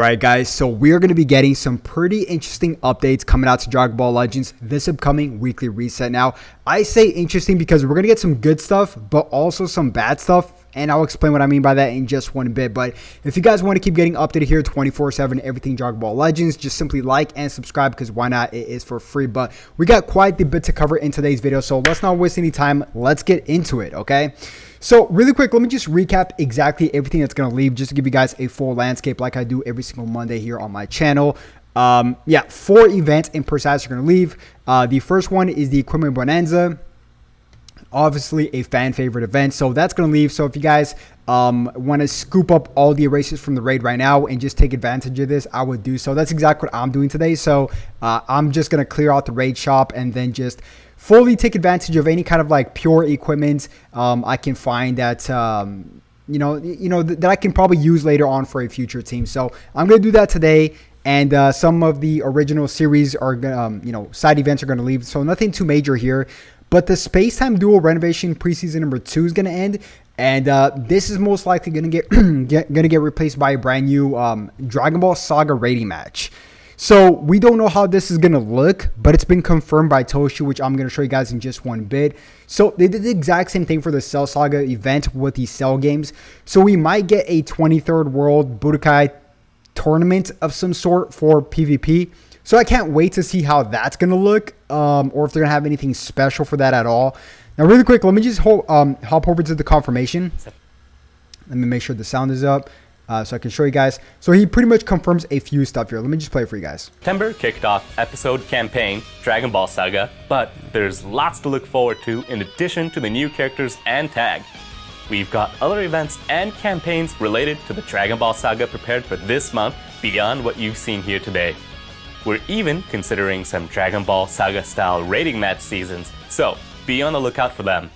Alright guys, so we're going to be getting some pretty interesting updates coming out to Dragon Ball Legends this upcoming weekly reset. Now, I say interesting because we're going to get some good stuff, but also some bad stuff, and I'll explain what I mean by that in just one bit. But if you guys want to keep getting updated here 24/7, everything Dragon Ball Legends, just simply like and subscribe because why not? It is for free. But we got quite the bit to cover in today's video, so let's not waste any time. Let's get into it, okay? So really quick, let me just recap exactly everything that's going to leave just to give you guys a full landscape like I do every single Monday here on my channel. Yeah, 4 events in precise are going to leave. The first one is the Equipment Bonanza. Obviously a fan favorite event, so that's going to leave. So if you guys want to scoop up all the erasers from the raid right now and just take advantage of this, I would do so. That's exactly what I'm doing today. So I'm just going to clear out the raid shop and then just fully take advantage of any kind of like pure equipment I can find that that I can probably use later on for a future team. So I'm gonna do that today, and some of the original series are side events are gonna leave, so nothing too major here. But the Space Time Duel Renovation Preseason number 2 is gonna end, and this is most likely gonna get replaced by a brand new Dragon Ball Saga rating match. So we don't know how this is going to look, but it's been confirmed by Toshi, which I'm going to show you guys in just one bit. So they did the exact same thing for the Cell Saga event with the Cell games. So we might get a 23rd World Budokai tournament of some sort for PvP. So I can't wait to see how that's going to look, or if they're going to have anything special for that at all. Now, really quick, let me just hop over to the confirmation. Let me make sure the sound is up. So I can show you guys. So he pretty much confirms a few stuff here. Let me just play it for you guys. September kicked off episode campaign Dragon Ball Saga, but there's lots to look forward to in addition to the new characters and tag. We've got other events and campaigns related to the Dragon Ball Saga prepared for this month beyond what you've seen here today. We're even considering some Dragon Ball Saga style rating match seasons, so be on the lookout for them.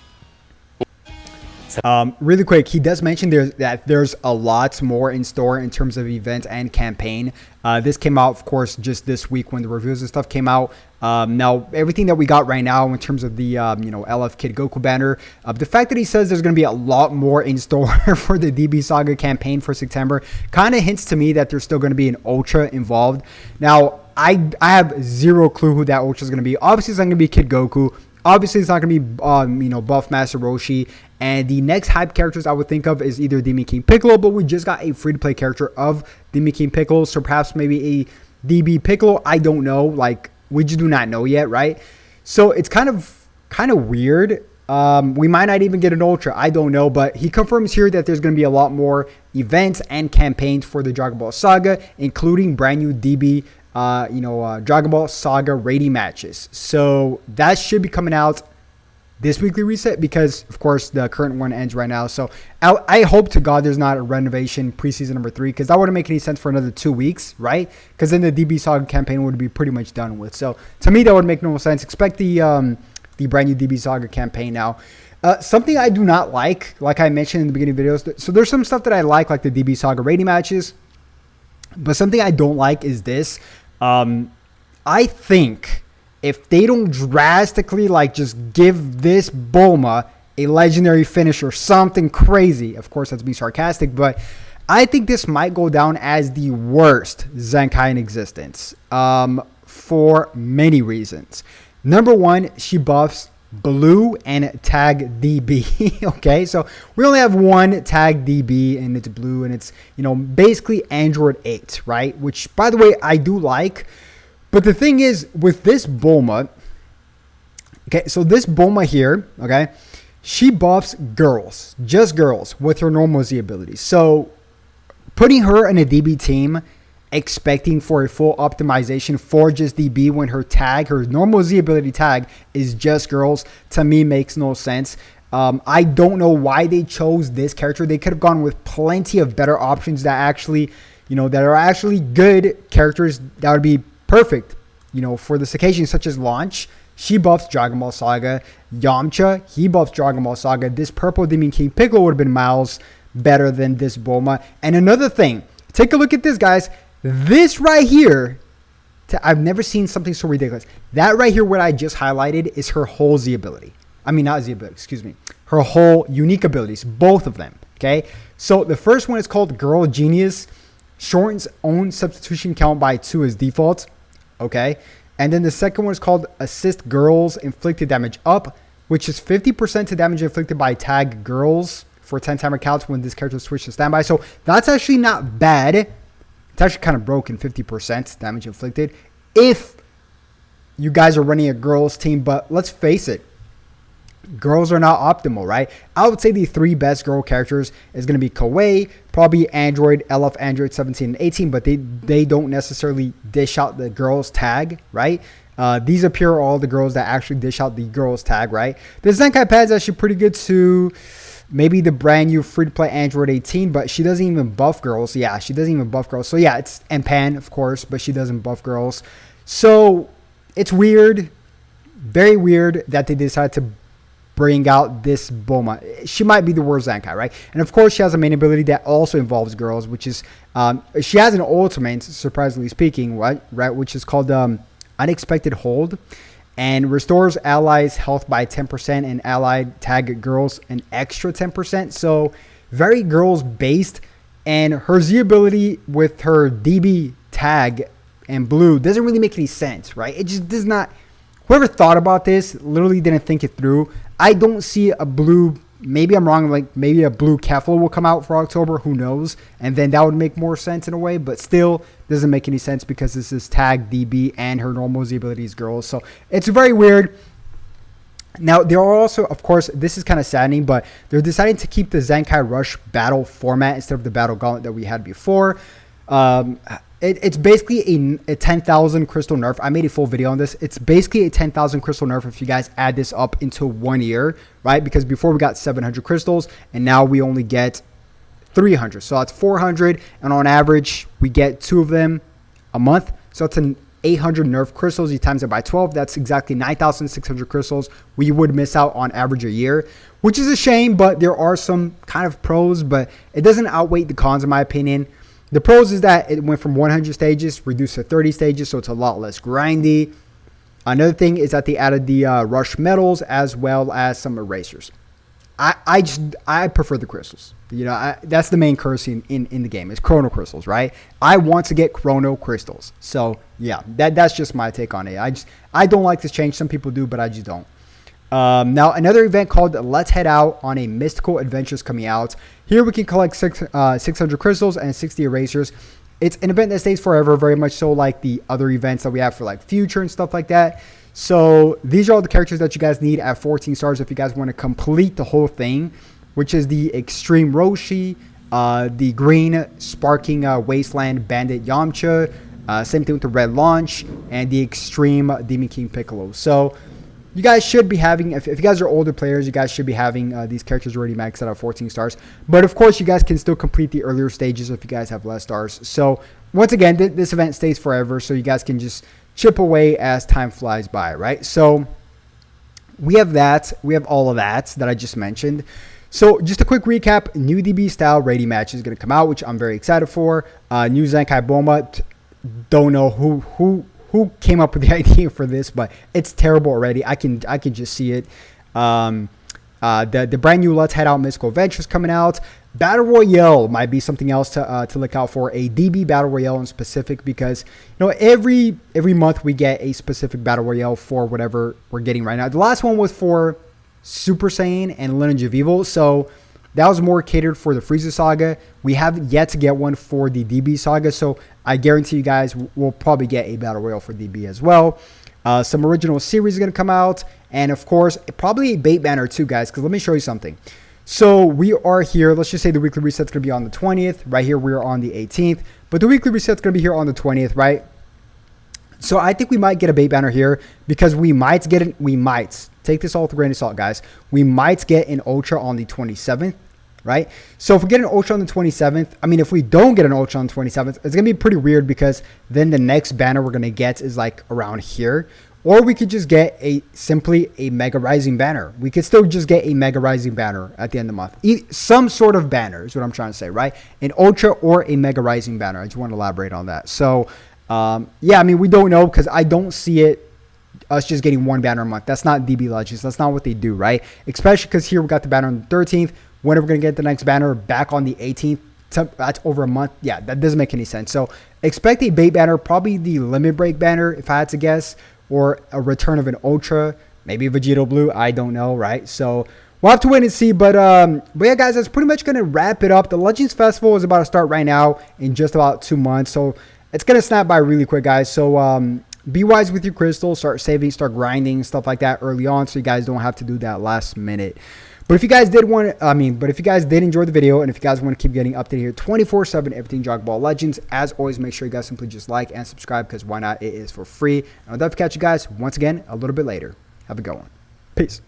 Really quick, he does mention that there's a lot more in store in terms of event and campaign. This came out, of course, just this week when the reviews and stuff came out. Now, everything that we got right now in terms of the LF Kid Goku banner, the fact that he says there's going to be a lot more in store for the DB Saga campaign for September kind of hints to me that there's still going to be an Ultra involved. Now, I have zero clue who that Ultra is going to be. Obviously, it's not going to be Kid Goku. Obviously, it's not going to be, Buff Master Roshi. And the next hype characters I would think of is either Demon King Piccolo, but we just got a free-to-play character of Demon King Piccolo. So perhaps maybe a DB Piccolo. I don't know. Like, we just do not know yet, right? So it's kind of weird. We might not even get an Ultra. I don't know. But he confirms here that there's going to be a lot more events and campaigns for the Dragon Ball Saga, including brand new DB Dragon Ball Saga rating matches. So that should be coming out this weekly reset because, of course, the current one ends right now. So I hope to God there's not a renovation preseason number 3 because that wouldn't make any sense for another 2 weeks, right? Because then the DB Saga campaign would be pretty much done with. So to me, that would make no sense. Expect the brand new DB Saga campaign now. Something I do not like I mentioned in the beginning of videos. So there's some stuff that I like the DB Saga rating matches. But something I don't like is this. I think if they don't drastically just give this Bulma a legendary finish or something crazy, of course that's being sarcastic, but I think this might go down as the worst Zenkai in existence for many reasons. Number one, she buffs blue and tag DB. Okay, so we only have one tag DB and it's blue, and it's basically Android 8, right? Which, by the way, I do like. But the thing is, with this Bulma, okay, so this Bulma here, okay, she buffs girls, just girls, with her normal Z abilities. So putting her in a DB team, expecting for a full optimization for just DB when her normal Z ability tag is just girls, to me makes no sense. I don't know why they chose this character. They could have gone with plenty of better options that actually, that are actually good characters that would be perfect, for this occasion, such as Launch. She buffs Dragon Ball Saga. Yamcha, he buffs Dragon Ball Saga. This purple Demon King Piccolo would have been miles better than this Bulma. And another thing, take a look at this, guys. This right here, I've never seen something so ridiculous. That right here, what I just highlighted, is her whole Z ability. I mean, not Z ability, excuse me. Her whole unique abilities, both of them, okay? So the first one is called Girl Genius. shortens own substitution count by 2 as default. Okay. And then the second one is called assist girls inflicted damage up, which is 50% to damage inflicted by tag girls for 10 timer counts when this character switches to standby. So that's actually not bad. It's actually kind of broken, 50% damage inflicted if you guys are running a girls team. But let's face it, girls are not optimal, right? I would say the 3 best girl characters is going to be Kawaii, probably Android, LF Android 17 and 18, but they don't necessarily dish out the girls tag, right? These appear all the girls that actually dish out the girls tag, right? The Zenkai pad's actually pretty good too. Maybe the brand new free-to-play Android 18, but she doesn't even buff girls. Yeah, she doesn't even buff girls. So yeah, it's and Pan, of course, but she doesn't buff girls. So it's weird, very weird that they decided to bring out this bulma. She might be the worst Zenkai, right? And of course, she has a main ability that also involves girls, which is she has an ultimate, surprisingly speaking, right? Which is called Unexpected Hold, and restores allies' health by 10% and allied tag girls an extra 10%. So very girls based, and her Z ability with her DB tag and blue doesn't really make any sense, right? It just does not. Whoever thought about this literally didn't think it through. I don't see a blue, maybe I'm wrong, like maybe a blue Kefla will come out for October, who knows? And then that would make more sense in a way, but still doesn't make any sense because this is tag DB and her normal Z ability is girls. So it's very weird. Now, there are also, of course, this is kind of saddening, but they're deciding to keep the Zenkai Rush battle format instead of the battle gauntlet that we had before. It's basically a 10,000 crystal nerf. I made a full video on this. It's basically a 10,000 crystal nerf if you guys add this up into 1 year, right? Because before we got 700 crystals, and now we only get 300. So that's 400, and on average, we get 2 of them a month. So it's an 800 nerf crystals. You times it by 12. That's exactly 9,600 crystals we would miss out on average a year, which is a shame, but there are some kind of pros, but it doesn't outweigh the cons in my opinion. The pros is that it went from 100 stages, reduced to 30 stages, so it's a lot less grindy. Another thing is that they added the rush medals as well as some erasers. I prefer the crystals. You know, that's the main currency in the game is chrono crystals, right? I want to get chrono crystals. So yeah, that's just my take on it. I don't like this change. Some people do, but I just don't. Now, another event called Let's Head Out on a Mystical Adventures coming out. Here we can collect 600 crystals and 60 erasers. It's an event that stays forever, very much so like the other events that we have for like Future and stuff like that. So these are all the characters that you guys need at 14 stars if you guys want to complete the whole thing, which is the Extreme Roshi, the Green Sparking Wasteland Bandit Yamcha, same thing with the Red Launch, and the Extreme Demon King Piccolo. So you guys should be having, if you guys are older players, you guys should be having these characters already maxed out at 14 stars. But of course, you guys can still complete the earlier stages if you guys have less stars. So once again, this event stays forever, so you guys can just chip away as time flies by, right? So we have that. We have all of that I just mentioned. So just a quick recap, new DB style rating match is going to come out, which I'm very excited for. New Zenkai Bulma. Don't know who came up with the idea for this, but it's terrible already. I can just see it. The brand new Let's Head Out Mystical Adventures coming out. Battle Royale might be something else to look out for. A DB Battle Royale in specific, because you know every month we get a specific Battle Royale for whatever we're getting right now. The last one was for Super Saiyan and Lineage of Evil, so that was more catered for the Frieza Saga. We have yet to get one for the DB Saga, so I guarantee you guys we'll probably get a Battle Royale for DB as well. Some original series is going to come out, and of course, probably a bait banner too, guys, because let me show you something. So we are here, let's just say the weekly reset's going to be on the 20th. Right here, we're on the 18th, but the weekly reset's going to be here on the 20th, right? So I think we might get a bait banner here because we might get it. We might take this all with a grain of salt, guys. We might get an Ultra on the 27th. Right? So if we get an Ultra on the 27th, I mean, if we don't get an Ultra on the 27th, it's going to be pretty weird because then the next banner we're going to get is like around here. Or we could just get simply a Mega Rising banner. We could still just get a Mega Rising banner at the end of the month. Some sort of banner is what I'm trying to say, right? An Ultra or a Mega Rising banner. I just want to elaborate on that. So, yeah, I mean, we don't know because I don't see us just getting one banner a month. That's not DB Legends. That's not what they do, right? Especially because here we got the banner on the 13th. When are we going to get the next banner back on the 18th That's over a month. Yeah, that doesn't make any sense. So expect a bait banner, probably the limit break banner, if I had to guess, or a return of an ultra, maybe Vegito Blue. I don't know, right? So we'll have to wait and see. But yeah, guys, that's pretty much going to wrap it up. The Legends Festival is about to start right now in just about 2 months. So it's going to snap by really quick, guys. So be wise with your crystals. Start saving, start grinding, stuff like that early on, so you guys don't have to do that last minute. But if you guys did if you guys did enjoy the video, and if you guys want to keep getting updated here 24/7, everything Dragon Ball Legends, as always, make sure you guys simply just like and subscribe, because why not? It is for free. And I'll definitely catch you guys once again a little bit later. Have a good one. Peace.